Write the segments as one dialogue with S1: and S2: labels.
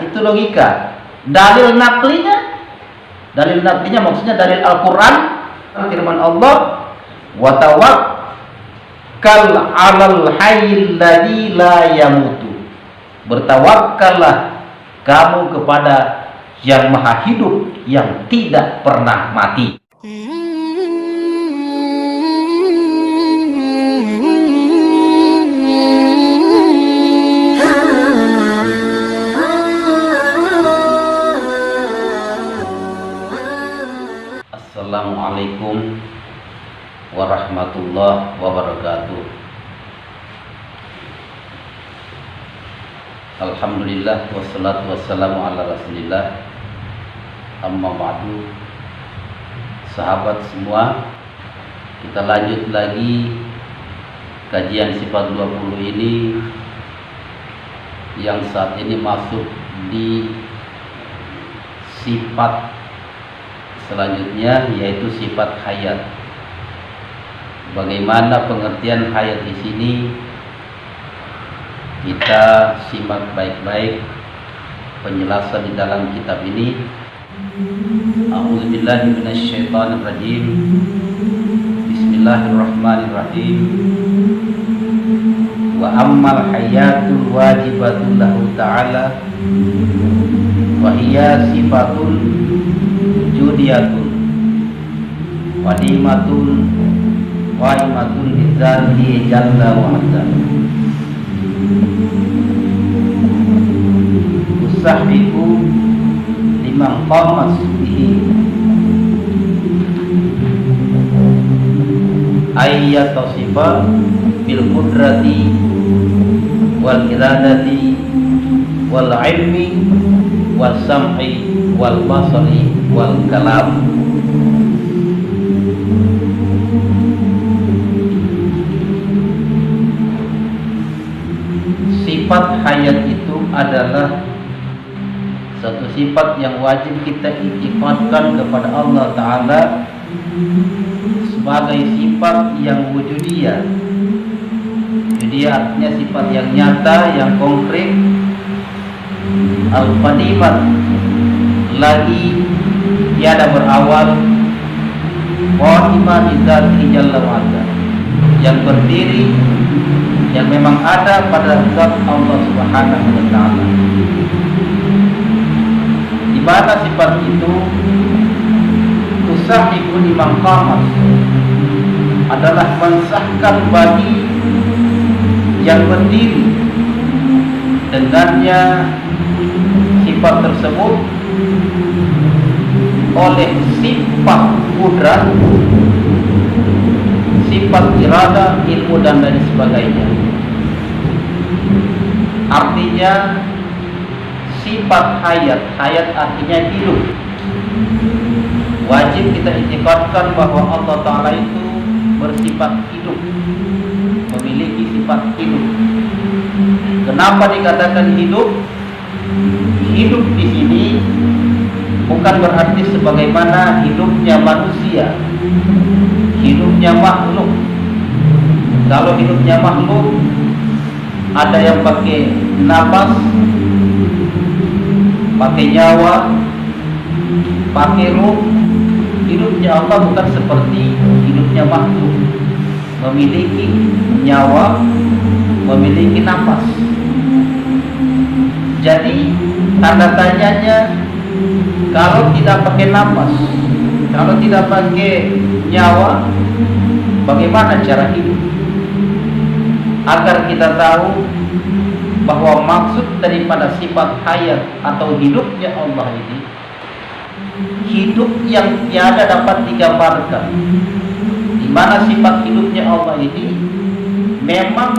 S1: itu logika. Dalil naklinya maksudnya dalil Al-Quran, firman Allah, wa tawakkal 'alal hayyil ladzi la yamutu. Bertawakkallah kamu kepada yang maha hidup yang tidak pernah mati. Assalamualaikum warahmatullahi wabarakatuh. Alhamdulillah wassalatu wassalamu ala rasulillah. Amma ba'du. Sahabat semua, kita lanjut lagi kajian sifat 20 ini yang saat ini masuk di sifat selanjutnya, yaitu sifat hayat. Bagaimana pengertian hayat di sini? Kita simak baik-baik penjelasan di dalam kitab ini. A'udzubillahi minasyaitonirrajim. Bismillahirrahmanirrahim. Wa ammal hayatul wajibatul lahu ta'ala wa hiya sifatun wujudiyatun wa ni'matun wa imatun lidzati jalla wa azza. Usahiku liman qamas bihi ayyatasifa bil qudrati wal iradati wal ilmi wal sam'i wal basari wal kalam. Sifat hayat itu adalah satu sifat yang wajib kita iktikadkan kepada Allah Ta'ala sebagai sifat yang wujudiyah. Wujudiyah artinya sifat yang nyata, yang konkret. Al-Qadimat, lagi tiada berawal. Qadimah bidzati jalla wa azza, yang berdiri, yang memang ada pada zat Allah Subhanahu wa ta'ala. Di mana sifat itu tusahiku liman qamas, adalah mensahkan bagi yang berdiri dengannya sifat tersebut oleh sifat kudrat, sifat irada, ilmu dan lain sebagainya. Artinya sifat hayat, hayat artinya hidup. Wajib kita iktikadkan bahwa Allah Ta'ala itu bersifat hidup, memiliki sifat hidup. Kenapa dikatakan hidup? Hidup di sini bukan berarti sebagaimana hidupnya manusia, hidupnya makhluk. Kalau hidupnya makhluk, ada yang pakai napas, pakai nyawa, pakai ruh. Hidupnya Allah bukan seperti hidupnya makhluk, memiliki nyawa, memiliki napas. Jadi tanda tanyanya, kalau tidak pakai napas, kalau tidak pakai nyawa, bagaimana cara hidup? Agar kita tahu bahwa maksud daripada sifat hayat atau hidupnya Allah ini, hidup yang tiada dapat digambarkan. Di mana sifat hidupnya Allah ini memang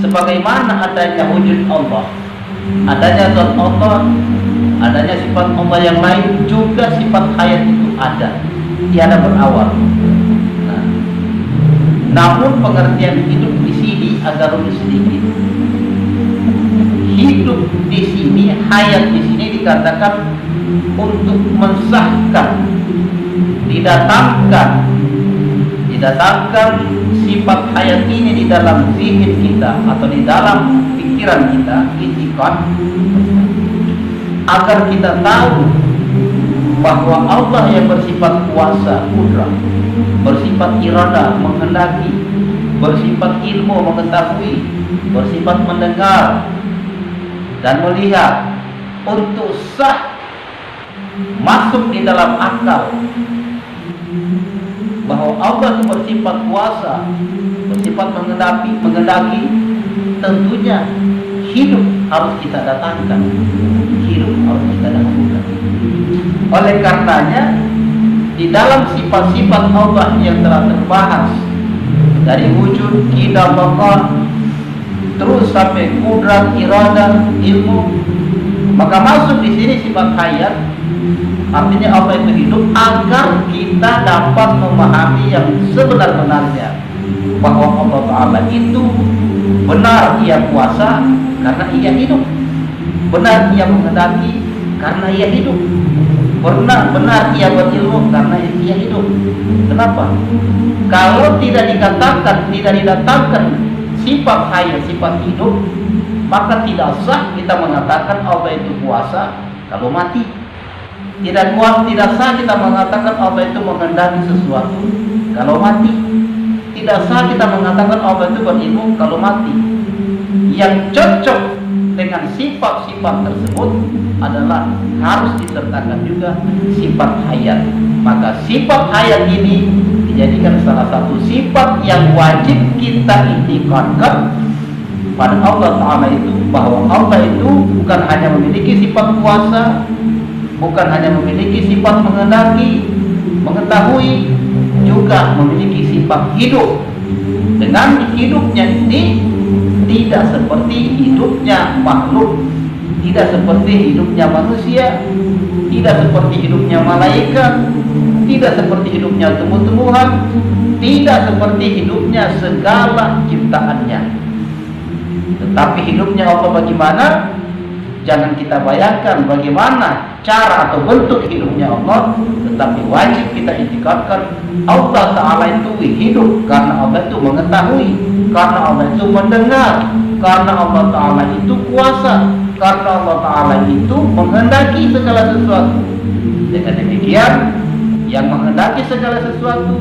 S1: sebagaimana adanya wujud Allah, adanya zat Allah, adanya sifat Allah yang lain, juga sifat hayat itu ada, tiada berawal. Namun pengertian hidup di sini agak rumit sedikit. Hidup di sini, hayat di sini dikatakan untuk mensahkan, didatangkan sifat hayat ini di dalam zihn kita atau di dalam pikiran kita, itikad, agar kita tahu bahwa Allah yang bersifat kuasa, kudrat, bersifat irada, menghendaki, bersifat ilmu, mengetahui, bersifat mendengar dan melihat, untuk sah masuk di dalam akal bahwa Allah itu bersifat kuasa, bersifat menghendaki, tentunya hidup harus kita datangkan, hidup harus kita dahulukan. Oleh karenanya, di dalam sifat-sifat Allah yang telah terbahas dari wujud, qidam, baqa, terus sampai kudrat, irada, ilmu, maka masuk di sini sifat hayat. Artinya Allah itu hidup agar kita dapat memahami yang sebenar-benarnya bahwa Allah Ta'ala itu benar Ia kuasa karena Ia hidup, benar Ia menghendaki karena Ia hidup, benar Ia berilmu karena Ia hidup. Kenapa? Kalau tidak dikatakan, tidak didatangkan sifat hayat, sifat hidup, maka tidak sah kita mengatakan Allah itu kuasa kalau mati. Tidak sah kita mengatakan Allah itu menghendaki sesuatu kalau mati. Tidak sah kita mengatakan Allah itu berilmu kalau mati. Yang cocok dengan sifat-sifat tersebut adalah harus disertakan juga sifat hayat. Maka sifat hayat ini dijadikan salah satu sifat yang wajib kita iktikadkan pada Allah Ta'ala itu, bahwa Allah itu bukan hanya memiliki sifat kuasa, bukan hanya memiliki sifat menghendaki, mengetahui, juga memiliki sifat hidup. Dengan hidupnya ini tidak seperti hidupnya makhluk, tidak seperti hidupnya manusia, tidak seperti hidupnya malaikat, tidak seperti hidupnya tumbuh-tumbuhan, tidak seperti hidupnya segala ciptaannya. Tetapi hidupnya Allah bagaimana? Jangan kita bayangkan bagaimana cara atau bentuk hidupnya Allah, tetapi wajib kita iktikadkan Allah Ta'ala itu hidup karena Allah itu mengetahui, karena Allah itu mendengar, karena Allah Ta'ala itu kuasa, karena Allah Ta'ala itu menghendaki segala sesuatu. Dengan demikian, yang menghendaki segala sesuatu,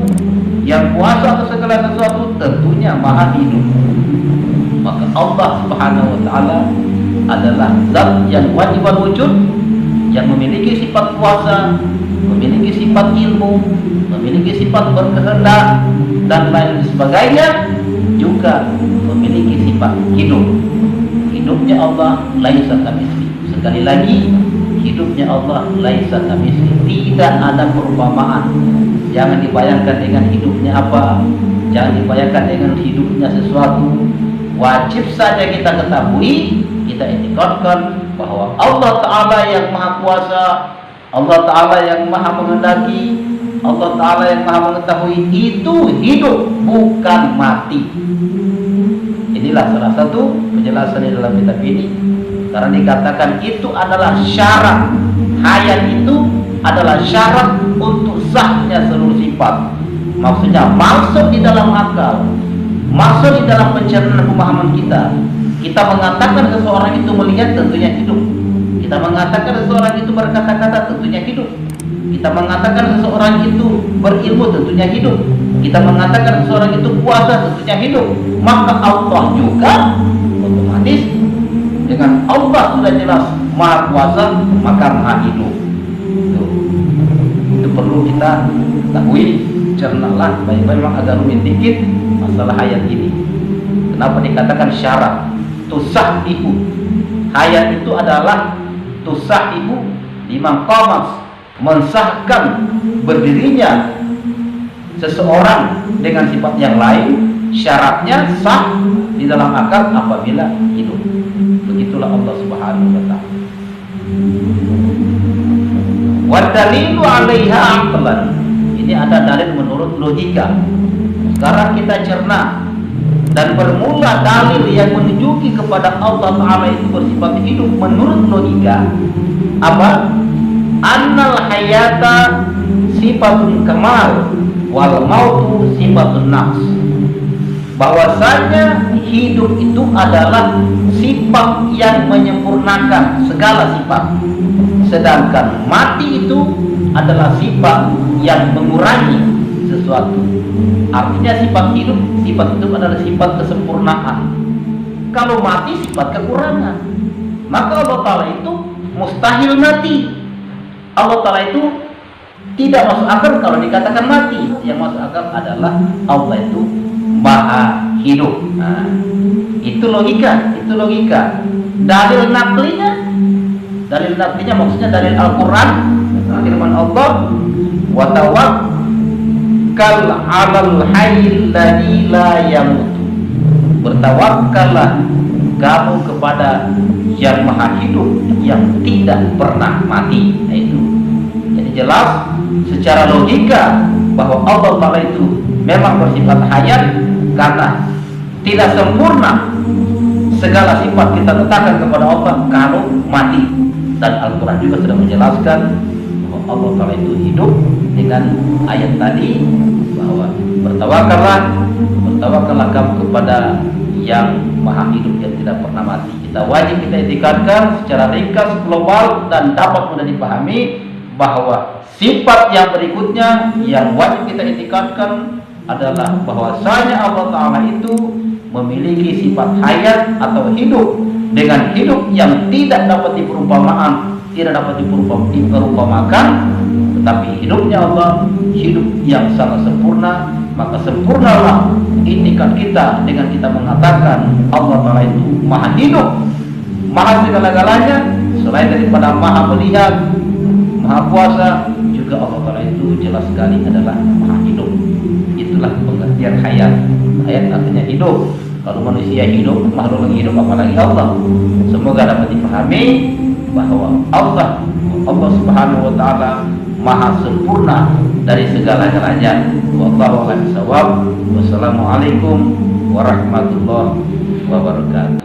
S1: yang kuasa atas segala sesuatu, tentunya maha hidup. Maka Allah Subhanahu wa Ta'ala adalah zat yang wajib wujud, yang memiliki sifat kuasa, memiliki sifat ilmu, memiliki sifat berkehendak dan lain sebagainya, juga memiliki sifat hidup. Hidupnya Allah laisa kamitslihi. Sekali lagi, hidupnya Allah laisa kamitslihi. Tidak ada perumpamaan. Jangan dibayangkan dengan hidupnya apa, jangan dibayangkan dengan hidupnya sesuatu. Wajib saja kita ketahui, kita iktikadkan bahwa Allah Ta'ala yang maha kuasa, Allah Ta'ala yang maha menghendaki, Allah Ta'ala yang maha mengetahui itu hidup, bukan mati. Inilah salah satu penjelasan di dalam kitab ini. Karena dikatakan itu adalah syarat, hayat itu adalah syarat untuk sahnya seluruh sifat. Maksudnya masuk di dalam akal, masuk di dalam pencernaan pemahaman kita. Kita mengatakan seseorang itu melihat, tentunya hidup. Kita mengatakan seseorang itu berkata-kata, tentunya hidup. Kita mengatakan seseorang itu berilmu, tentunya hidup. Kita mengatakan seseorang itu kuasa, tentunya hidup. Maka Allah juga otomatis, dengan Allah sudah jelas maha kuasa, maka maha hidup. Itu perlu kita ketahui. Cernalah baik-baik, memang agak rumit dikit masalah hayat ini. Kenapa dikatakan syarat? Tusahihu. Hayat itu adalah tusahihu lima qamas, mensahkan berdirinya seseorang dengan sifat yang lain. Syaratnya sah di dalam akal apabila hidup. Begitulah Allah Subhanahu wa Ta'ala. Wa dalilu 'alaiha aqlan. Ini ada dalil menurut logika. Sekarang kita cerna dan bermula dalil yang menunjuki kepada Allah Ta'ala itu bersifat hidup menurut logika. Apa? Annal hayata sifatun kamal wal mautu sifatun naqs. Bahwasanya hidup itu adalah sifat yang menyempurnakan segala sifat, sedangkan mati itu adalah sifat yang mengurangi sesuatu. Artinya sifat hidup itu adalah sifat kesempurnaan. Kalau mati sifat kekurangan. Maka Allah Ta'ala itu mustahil mati. Allah Ta'ala itu tidak masuk akal kalau dikatakan mati. Yang masuk akal adalah Allah itu maha hidup. Nah, itu logika. Dalil naklinya maksudnya dalil Al-Quran, firman Allah, wa tawakkal 'alal hayyil ladzi la yamut. Bertawakkallah kamu kepada yang maha hidup yang tidak pernah mati. Nah, itu jadi jelas secara logika bahwa Allah Ta'ala itu memang bersifat hayat, karena tidak sempurna segala sifat kita letakkan kepada Allah kalau mati. Dan Al-Quran juga sudah menjelaskan bahwa Allah Ta'ala itu hidup dengan ayat tadi, bahwa bertawakallah kamu kepada yang maha hidup yang tidak pernah mati. Kita wajib kita etikatkan secara ringkas, global, dan dapat mudah dipahami bahwa sifat yang berikutnya yang wajib kita etikatkan adalah bahwasanya Allah Ta'ala itu memiliki sifat hayat atau hidup dengan hidup yang tidak dapat diperumpamaan, tidak dapat diperumpamakan, tetapi hidupnya Allah hidup yang sangat sempurna. Maka sempurnalah itikat kita dengan kita mengatakan Allah Ta'ala itu maha hidup, maha segala-galanya, selain daripada maha melihat, maha kuasa, juga Allah Ta'ala itu jelas sekali adalah maha hidup. Itulah pengertian hayat. Hayat artinya hidup. Kalau manusia hidup, makhluk lagi hidup, apalagi Allah. Semoga dapat dipahami bahwa Allah Subhanahu wa Ta'ala maha sempurna dari segala-galanya. Wallahu a'lam bishawab. Wassalamualaikum warahmatullahi wabarakatuh.